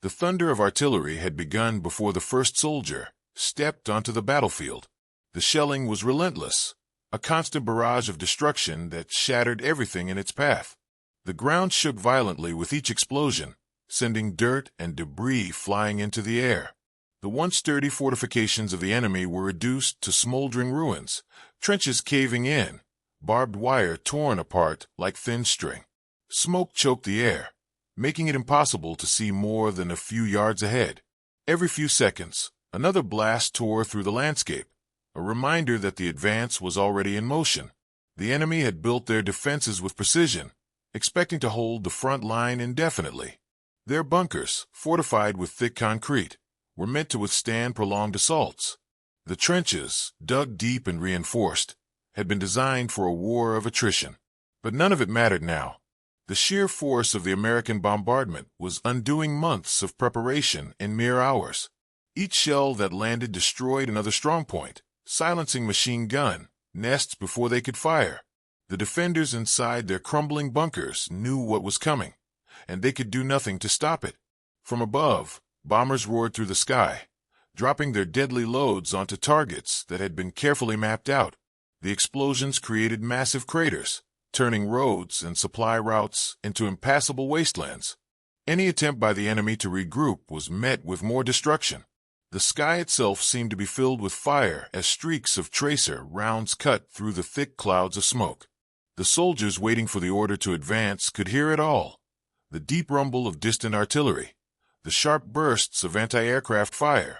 The thunder of artillery had begun before the first soldier stepped onto the battlefield. The shelling was relentless, a constant barrage of destruction that shattered everything in its path. The ground shook violently with each explosion, sending dirt and debris flying into the air. The once sturdy fortifications of the enemy were reduced to smoldering ruins, trenches caving in, barbed wire torn apart like thin string. Smoke choked the air, making it impossible to see more than a few yards ahead. Every few seconds, another blast tore through the landscape, a reminder that the advance was already in motion. The enemy had built their defenses with precision, expecting to hold the front line indefinitely. Their bunkers, fortified with thick concrete, were meant to withstand prolonged assaults. The trenches, dug deep and reinforced, had been designed for a war of attrition. But none of it mattered now. The sheer force of the American bombardment was undoing months of preparation in mere hours. Each shell that landed destroyed another strongpoint, silencing machine gun nests before they could fire. The defenders inside their crumbling bunkers knew what was coming, and they could do nothing to stop it. From above, bombers roared through the sky, dropping their deadly loads onto targets that had been carefully mapped out. The explosions created massive craters, turning roads and supply routes into impassable wastelands. Any attempt by the enemy to regroup was met with more destruction. The sky itself seemed to be filled with fire as streaks of tracer rounds cut through the thick clouds of smoke. The soldiers waiting for the order to advance could hear it all: the deep rumble of distant artillery, the sharp bursts of anti-aircraft fire,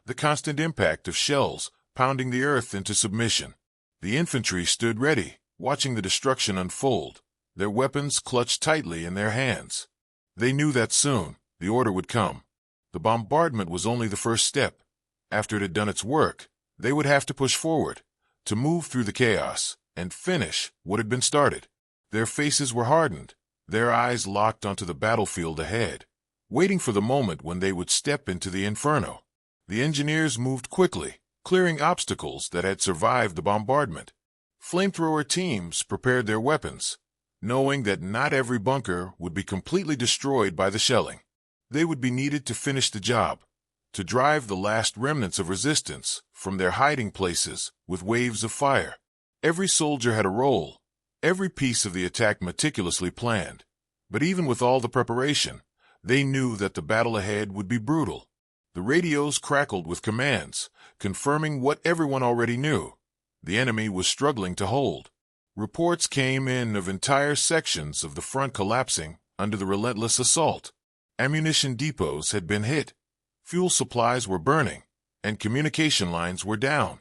the constant impact of shells pounding the earth into submission. The infantry stood ready, watching the destruction unfold, their weapons clutched tightly in their hands. They knew that soon the order would come. The bombardment was only the first step. After it had done its work, they would have to push forward, to move through the chaos and finish what had been started. Their faces were hardened, their eyes locked onto the battlefield ahead, waiting for the moment when they would step into the inferno. The engineers moved quickly, clearing obstacles that had survived the bombardment. Flamethrower teams prepared their weapons, knowing that not every bunker would be completely destroyed by the shelling. They would be needed to finish the job, to drive the last remnants of resistance from their hiding places with waves of fire. Every soldier had a role, every piece of the attack meticulously planned. But even with all the preparation, they knew that the battle ahead would be brutal. The radios crackled with commands, confirming what everyone already knew: the enemy was struggling to hold. Reports came in of entire sections of the front collapsing under the relentless assault. Ammunition depots had been hit, fuel supplies were burning, and communication lines were down.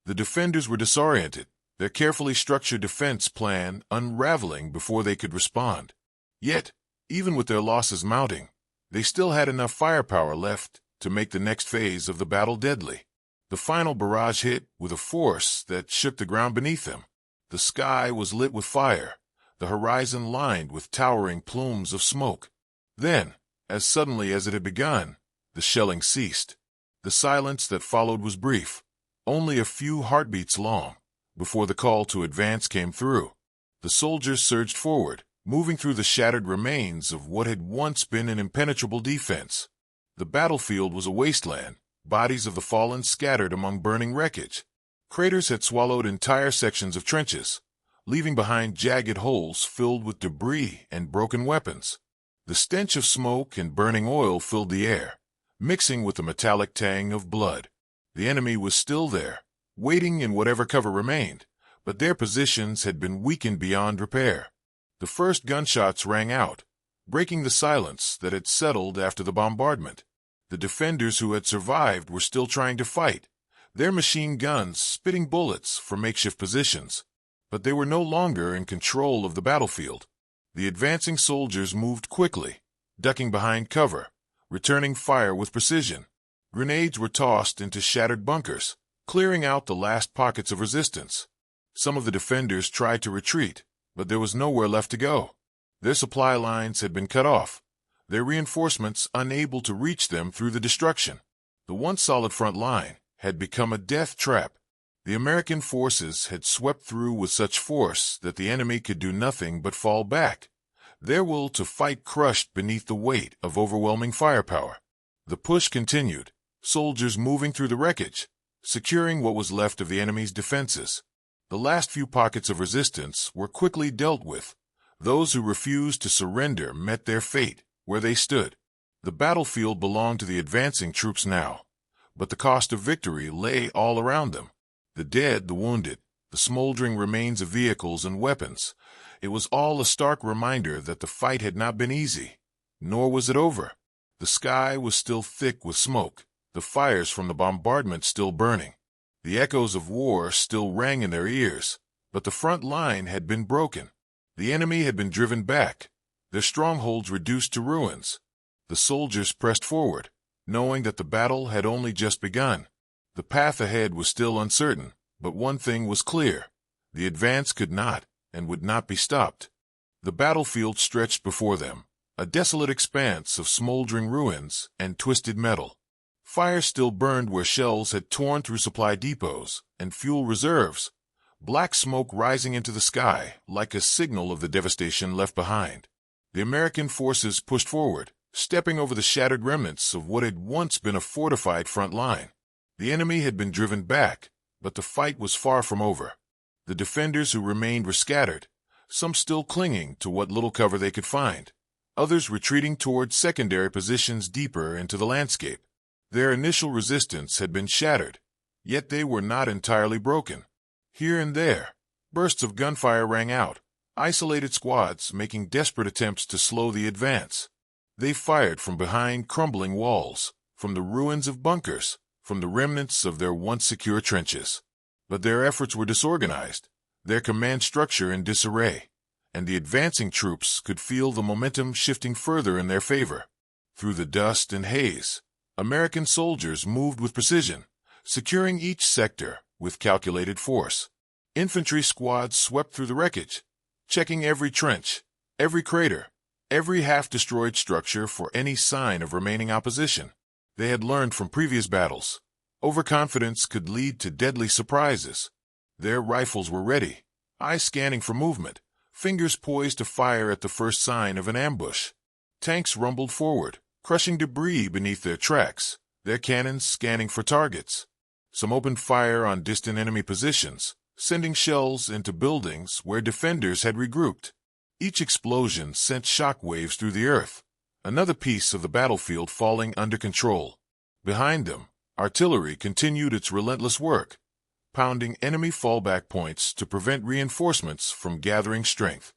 The defenders were disoriented, their carefully structured defense plan unraveling before they could respond. Yet, even with their losses mounting, they still had enough firepower left to make the next phase of the battle deadly. The final barrage hit with a force that shook the ground beneath them. The sky was lit with fire, the horizon lined with towering plumes of smoke. Then, as suddenly as it had begun, the shelling ceased. The silence that followed was brief, only a few heartbeats long, before the call to advance came through. The soldiers surged forward, moving through the shattered remains of what had once been an impenetrable defense. The battlefield was a wasteland, bodies of the fallen scattered among burning wreckage. Craters had swallowed entire sections of trenches, leaving behind jagged holes filled with debris and broken weapons. The stench of smoke and burning oil filled the air, mixing with the metallic tang of blood. The enemy was still there, waiting in whatever cover remained, but their positions had been weakened beyond repair. The first gunshots rang out, breaking the silence that had settled after the bombardment. The defenders who had survived were still trying to fight, their machine guns spitting bullets from makeshift positions. But they were no longer in control of the battlefield. The advancing soldiers moved quickly, ducking behind cover, returning fire with precision. Grenades were tossed into shattered bunkers, clearing out the last pockets of resistance. Some of the defenders tried to retreat, but there was nowhere left to go. Their supply lines had been cut off, their reinforcements unable to reach them through the destruction. The once solid front line had become a death trap. The American forces had swept through with such force that the enemy could do nothing but fall back, their will to fight crushed beneath the weight of overwhelming firepower. The push continued, soldiers moving through the wreckage, securing what was left of the enemy's defenses. The last few pockets of resistance were quickly dealt with. Those who refused to surrender met their fate where they stood. The battlefield belonged to the advancing troops now, but the cost of victory lay all around them. The dead, the wounded, the smoldering remains of vehicles and weapons. It was all a stark reminder that the fight had not been easy, nor was it over. The sky was still thick with smoke, the fires from the bombardment still burning. The echoes of war still rang in their ears, but the front line had been broken. The enemy had been driven back, their strongholds reduced to ruins. The soldiers pressed forward, knowing that the battle had only just begun. The path ahead was still uncertain, but one thing was clear: the advance could not and would not be stopped. The battlefield stretched before them, a desolate expanse of smoldering ruins and twisted metal. Fire still burned where shells had torn through supply depots and fuel reserves, black smoke rising into the sky like a signal of the devastation left behind. The American forces pushed forward, stepping over the shattered remnants of what had once been a fortified front line. The enemy had been driven back, but the fight was far from over. The defenders who remained were scattered, some still clinging to what little cover they could find, others retreating toward secondary positions deeper into the landscape. Their initial resistance had been shattered, yet they were not entirely broken. Here and there, bursts of gunfire rang out, isolated squads making desperate attempts to slow the advance. They fired from behind crumbling walls, from the ruins of bunkers, from the remnants of their once secure trenches. But their efforts were disorganized, their command structure in disarray, and the advancing troops could feel the momentum shifting further in their favor. Through the dust and haze, American soldiers moved with precision, securing each sector with calculated force. Infantry squads swept through the wreckage, checking every trench, every crater, every half-destroyed structure for any sign of remaining opposition. They had learned from previous battles. Overconfidence could lead to deadly surprises. Their rifles were ready, eyes scanning for movement, fingers poised to fire at the first sign of an ambush. Tanks rumbled forward, crushing debris beneath their tracks, their cannons scanning for targets. Some opened fire on distant enemy positions, sending shells into buildings where defenders had regrouped. Each explosion sent shock waves through the earth, another piece of the battlefield falling under control. Behind them, artillery continued its relentless work, pounding enemy fallback points to prevent reinforcements from gathering strength.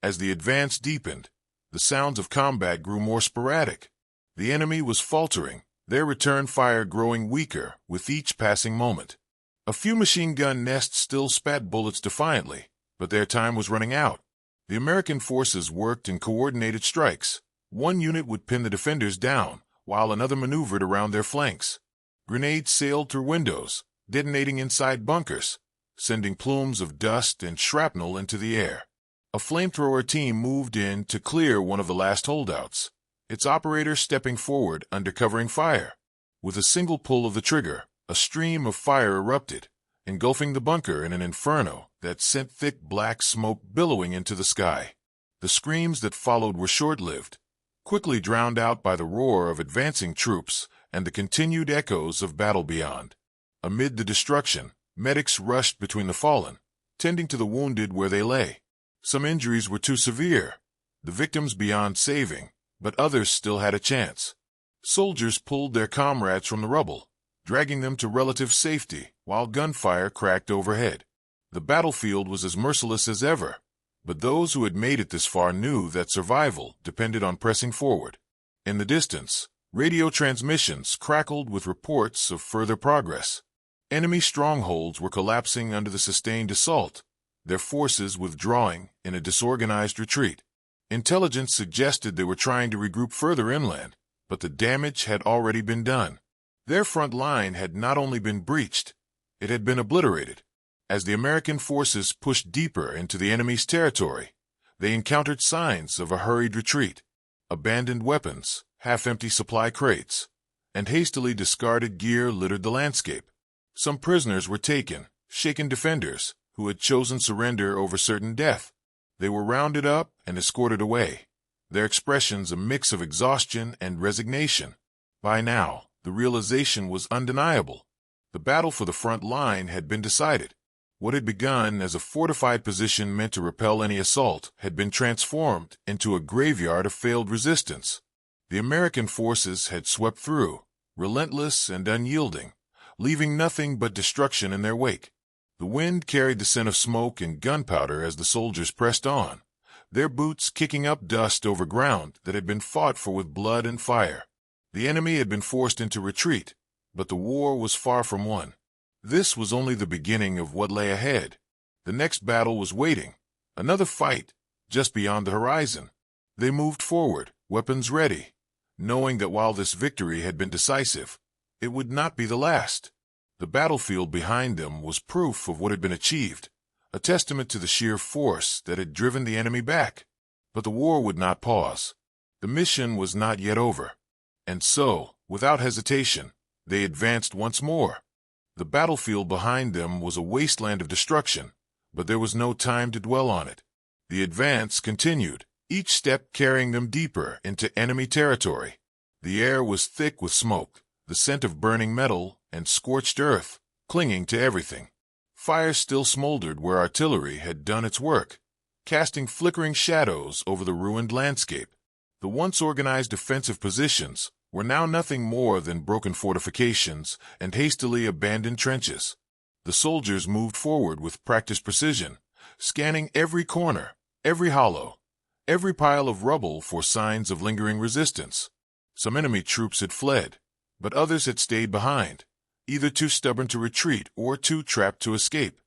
As the advance deepened, the sounds of combat grew more sporadic. The enemy was faltering, their return fire growing weaker with each passing moment. A few machine gun nests still spat bullets defiantly, but their time was running out. The American forces worked in coordinated strikes. One unit would pin the defenders down, while another maneuvered around their flanks. Grenades sailed through windows, detonating inside bunkers, sending plumes of dust and shrapnel into the air. A flamethrower team moved in to clear one of the last holdouts, its operator stepping forward under covering fire. With a single pull of the trigger, a stream of fire erupted, engulfing the bunker in an inferno that sent thick black smoke billowing into the sky. The screams that followed were short-lived, quickly drowned out by the roar of advancing troops and the continued echoes of battle beyond. Amid the destruction, medics rushed between the fallen, tending to the wounded where they lay. Some injuries were too severe, the victims beyond saving, but others still had a chance. Soldiers pulled their comrades from the rubble, dragging them to relative safety while gunfire cracked overhead. The battlefield was as merciless as ever, but those who had made it this far knew that survival depended on pressing forward. In the distance, radio transmissions crackled with reports of further progress. Enemy strongholds were collapsing under the sustained assault, their forces withdrawing in a disorganized retreat. Intelligence suggested they were trying to regroup further inland, but the damage had already been done. Their front line had not only been breached, it had been obliterated. As the American forces pushed deeper into the enemy's territory, they encountered signs of a hurried retreat. Abandoned weapons, half-empty supply crates, and hastily discarded gear littered the landscape. Some prisoners were taken, shaken defenders, who had chosen surrender over certain death. They were rounded up and escorted away, their expressions a mix of exhaustion and resignation. By now, the realization was undeniable. The battle for the front line had been decided. What had begun as a fortified position meant to repel any assault had been transformed into a graveyard of failed resistance. The American forces had swept through, relentless and unyielding, leaving nothing but destruction in their wake. The wind carried the scent of smoke and gunpowder as the soldiers pressed on, their boots kicking up dust over ground that had been fought for with blood and fire. The enemy had been forced into retreat, but the war was far from won. This was only the beginning of what lay ahead. The next battle was waiting, another fight, just beyond the horizon. They moved forward, weapons ready, knowing that while this victory had been decisive, it would not be the last. The battlefield behind them was proof of what had been achieved, a testament to the sheer force that had driven the enemy back. But the war would not pause. The mission was not yet over. And so, without hesitation, they advanced once more. The battlefield behind them was a wasteland of destruction, but there was no time to dwell on it. The advance continued, each step carrying them deeper into enemy territory. The air was thick with smoke, the scent of burning metal and scorched earth, clinging to everything. Fire still smoldered where artillery had done its work, casting flickering shadows over the ruined landscape. The once organized defensive positions were now nothing more than broken fortifications and hastily abandoned trenches. The soldiers moved forward with practiced precision, scanning every corner, every hollow, every pile of rubble for signs of lingering resistance. Some enemy troops had fled, but others had stayed behind, either too stubborn to retreat or too trapped to escape.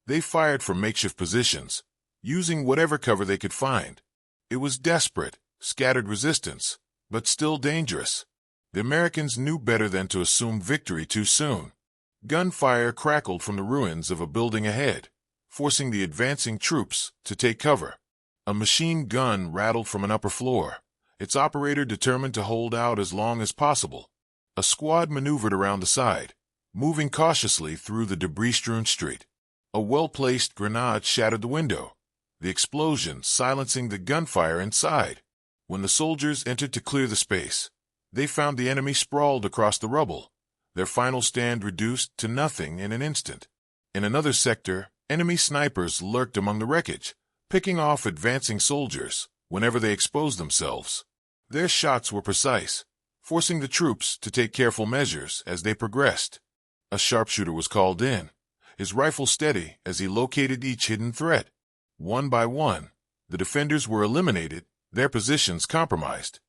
They fired from makeshift positions, using whatever cover they could find. It was desperate, scattered resistance, but still dangerous. The Americans knew better than to assume victory too soon. Gunfire crackled from the ruins of a building ahead, forcing the advancing troops to take cover. A machine gun rattled from an upper floor, its operator determined to hold out as long as possible. A squad maneuvered around the side, moving cautiously through the debris-strewn street. A well-placed grenade shattered the window, the explosion silencing the gunfire inside. When the soldiers entered to clear the space, they found the enemy sprawled across the rubble, their final stand reduced to nothing in an instant. In another sector, enemy snipers lurked among the wreckage, picking off advancing soldiers whenever they exposed themselves. Their shots were precise, forcing the troops to take careful measures as they progressed. A sharpshooter was called in, his rifle steady as he located each hidden threat. One by one, the defenders were eliminated, their positions compromised.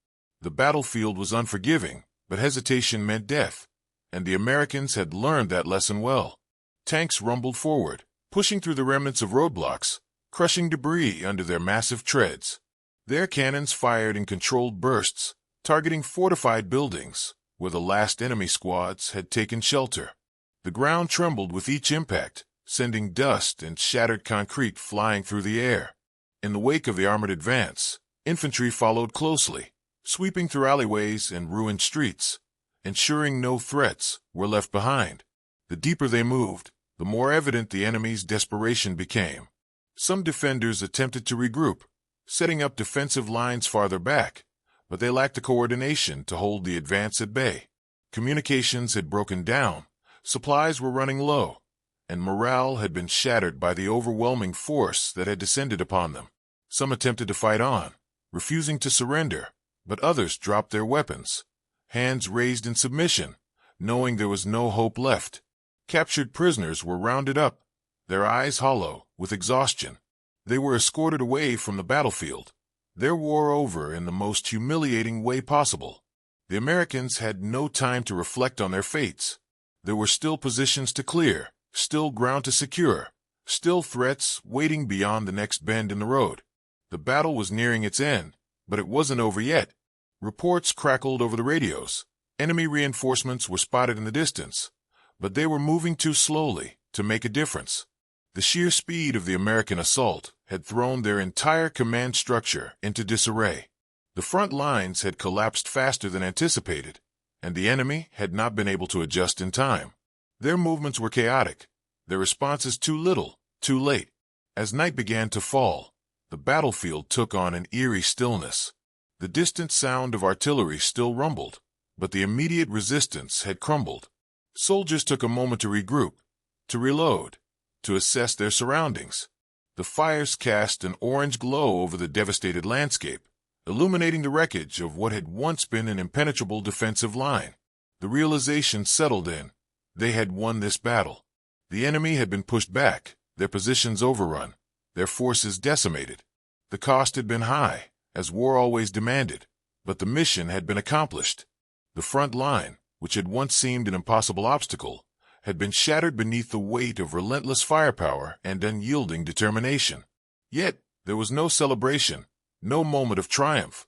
The battlefield was unforgiving, but hesitation meant death, and the Americans had learned that lesson well. Tanks rumbled forward, pushing through the remnants of roadblocks, crushing debris under their massive treads. Their cannons fired in controlled bursts, targeting fortified buildings where the last enemy squads had taken shelter. The ground trembled with each impact, sending dust and shattered concrete flying through the air. In the wake of the armored advance, infantry followed closely, sweeping through alleyways and ruined streets, ensuring no threats were left behind. The deeper they moved, the more evident the enemy's desperation became. Some defenders attempted to regroup, setting up defensive lines farther back, but they lacked the coordination to hold the advance at bay. Communications had broken down, supplies were running low, and morale had been shattered by the overwhelming force that had descended upon them. Some attempted to fight on, refusing to surrender, but others dropped their weapons, hands raised in submission, knowing there was no hope left. Captured prisoners were rounded up, their eyes hollow with exhaustion. They were escorted away from the battlefield, their war over in the most humiliating way possible. The Americans had no time to reflect on their fates. There were still positions to clear, still ground to secure, still threats waiting beyond the next bend in the road. The battle was nearing its end, but it wasn't over yet. Reports crackled over the radios. Enemy reinforcements were spotted in the distance, but they were moving too slowly to make a difference. The sheer speed of the American assault had thrown their entire command structure into disarray. The front lines had collapsed faster than anticipated, and the enemy had not been able to adjust in time. Their movements were chaotic, their responses too little, too late. As night began to fall, the battlefield took on an eerie stillness. The distant sound of artillery still rumbled, but the immediate resistance had crumbled. Soldiers took a moment to regroup, to reload, to assess their surroundings. The fires cast an orange glow over the devastated landscape, illuminating the wreckage of what had once been an impenetrable defensive line. The realization settled in. They had won this battle. The enemy had been pushed back, their positions overrun, their forces decimated. The cost had been high, as war always demanded, but the mission had been accomplished. The front line, which had once seemed an impossible obstacle, had been shattered beneath the weight of relentless firepower and unyielding determination. Yet, there was no celebration, no moment of triumph.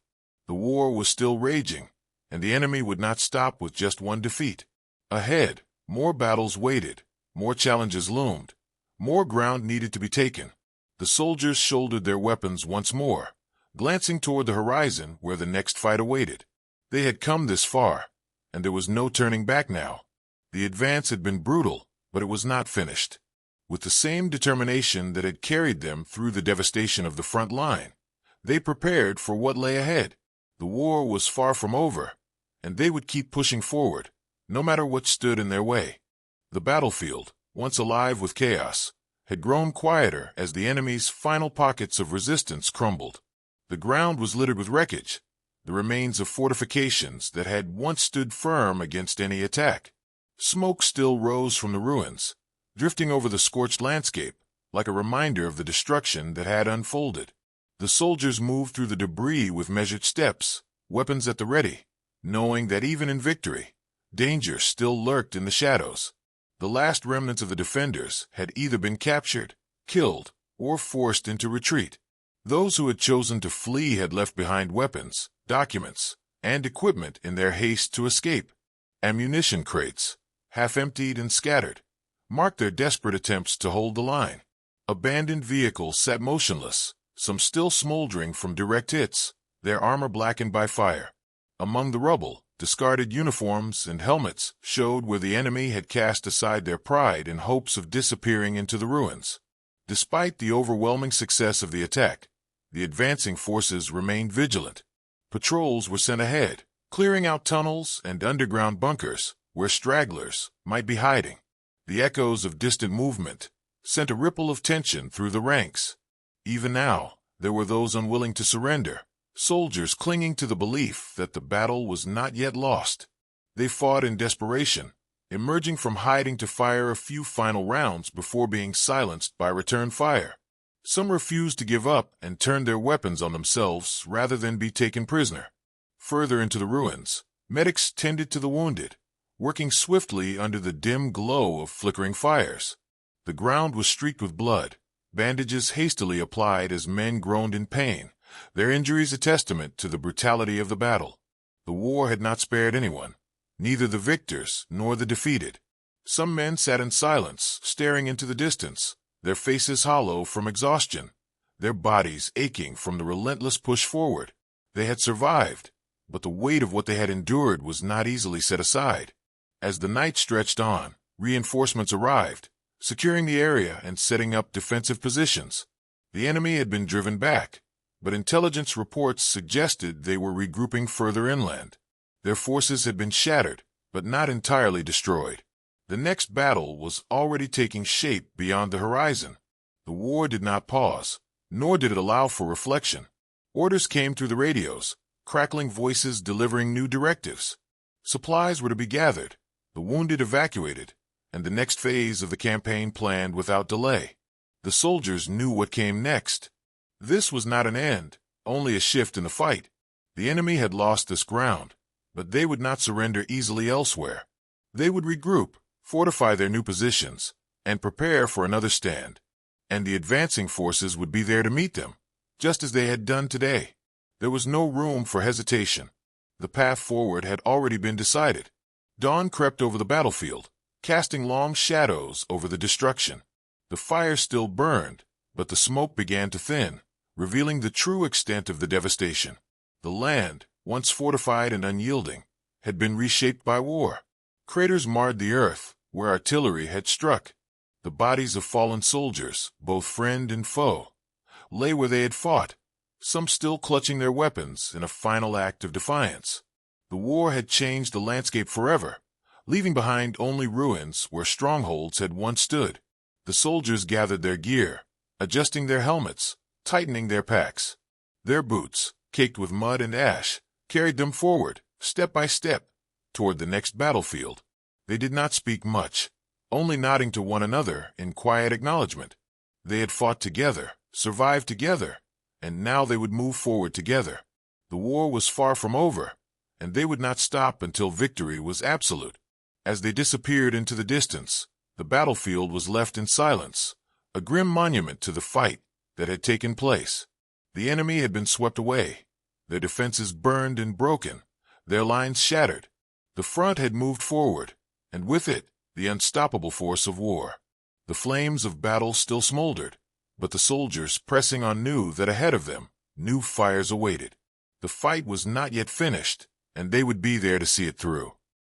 The war was still raging, and the enemy would not stop with just one defeat. Ahead, more battles waited, more challenges loomed, more ground needed to be taken. The soldiers shouldered their weapons once more, glancing toward the horizon where the next fight awaited. They had come this far, and there was no turning back now. The advance had been brutal, but it was not finished. With the same determination that had carried them through the devastation of the front line, they prepared for what lay ahead. The war was far from over, and they would keep pushing forward, no matter what stood in their way. The battlefield, once alive with chaos, had grown quieter as the enemy's final pockets of resistance crumbled. The ground was littered with wreckage, the remains of fortifications that had once stood firm against any attack. Smoke still rose from the ruins, drifting over the scorched landscape, like a reminder of the destruction that had unfolded. The soldiers moved through the debris with measured steps, weapons at the ready, knowing that even in victory, danger still lurked in the shadows. The last remnants of the defenders had either been captured, killed, or forced into retreat. Those who had chosen to flee had left behind weapons, documents, and equipment in their haste to escape. Ammunition crates, half-emptied and scattered, marked their desperate attempts to hold the line. Abandoned vehicles sat motionless, some still smoldering from direct hits, their armor blackened by fire. Among the rubble, discarded uniforms and helmets showed where the enemy had cast aside their pride in hopes of disappearing into the ruins. Despite the overwhelming success of the attack, the advancing forces remained vigilant. Patrols were sent ahead, clearing out tunnels and underground bunkers where stragglers might be hiding. The echoes of distant movement sent a ripple of tension through the ranks. Even now, there were those unwilling to surrender, soldiers clinging to the belief that the battle was not yet lost. They fought in desperation, emerging from hiding to fire a few final rounds before being silenced by return fire. Some refused to give up and turned their weapons on themselves rather than be taken prisoner. Further into the ruins, medics tended to the wounded, working swiftly under the dim glow of flickering fires. The ground was streaked with blood, bandages hastily applied as men groaned in pain, their injuries a testament to the brutality of the battle. The war had not spared anyone, neither the victors nor the defeated. Some men sat in silence, staring into the distance, their faces hollow from exhaustion, their bodies aching from the relentless push forward. They had survived, but the weight of what they had endured was not easily set aside. As the night stretched on, reinforcements arrived, securing the area and setting up defensive positions. The enemy had been driven back, but intelligence reports suggested they were regrouping further inland. Their forces had been shattered, but not entirely destroyed. The next battle was already taking shape beyond the horizon. The war did not pause, nor did it allow for reflection. Orders came through the radios, crackling voices delivering new directives. Supplies were to be gathered, the wounded evacuated, and the next phase of the campaign planned without delay. The soldiers knew what came next. This was not an end, only a shift in the fight. The enemy had lost this ground, but they would not surrender easily elsewhere. They would regroup, fortify their new positions, and prepare for another stand. And the advancing forces would be there to meet them, just as they had done today. There was no room for hesitation. The path forward had already been decided. Dawn crept over the battlefield, casting long shadows over the destruction. The fire still burned, but the smoke began to thin, revealing the true extent of the devastation. The land, once fortified and unyielding, had been reshaped by war. Craters marred the earth, where artillery had struck. The bodies of fallen soldiers, both friend and foe, lay where they had fought, some still clutching their weapons in a final act of defiance. The war had changed the landscape forever, leaving behind only ruins where strongholds had once stood. The soldiers gathered their gear, adjusting their helmets, tightening their packs. Their boots, caked with mud and ash, carried them forward, step by step, toward the next battlefield. They did not speak much, only nodding to one another in quiet acknowledgement. They had fought together, survived together, and now they would move forward together. The war was far from over, and they would not stop until victory was absolute. As they disappeared into the distance, the battlefield was left in silence, a grim monument to the fight that had taken place. The enemy had been swept away, their defenses burned and broken, their lines shattered. The front had moved forward, and with it, the unstoppable force of war. The flames of battle still smoldered, but the soldiers pressing on knew that ahead of them, new fires awaited. The fight was not yet finished, and they would be there to see it through.